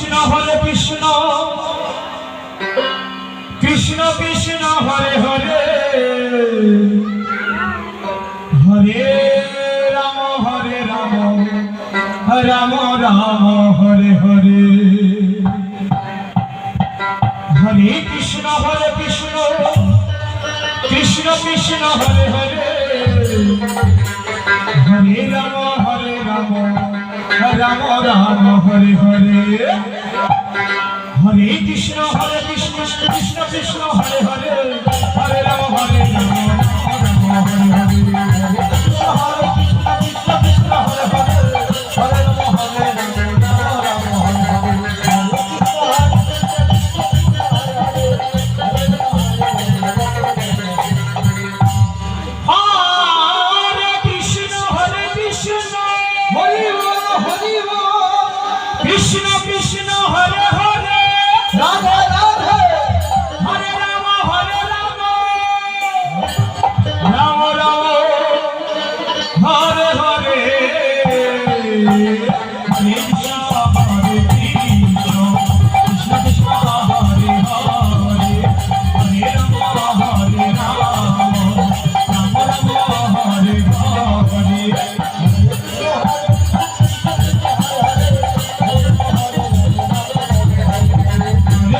Krishna Hare Krishna Krishna Krishna Hare Hare Hare Ram Ram Ram Hare Hare Hare Krishna Krishna Krishna Hare Hare Hare Ram Ram Ram Hare Hare Hare Krishna Krishna Krishna Hare Hare Hare Ram Ram Hare Hare Hare Krishna Krishna Hare Hare Hare Ram Ram Krishna Krishna Hare Hare Radhe Radhe Hare Ram Ram Ram Hare Hare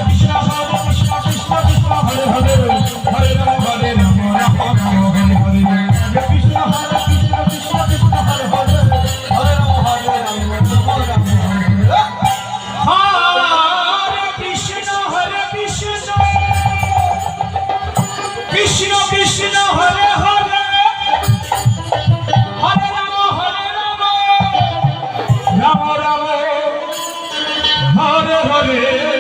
Krishna Hare Krishna Krishna Krishna Hare Hare Hare Ram Hare Ram Ram Ram Hare Hare Krishna Krishna Hare Hare Hare Ram Ram Ram Hare Hare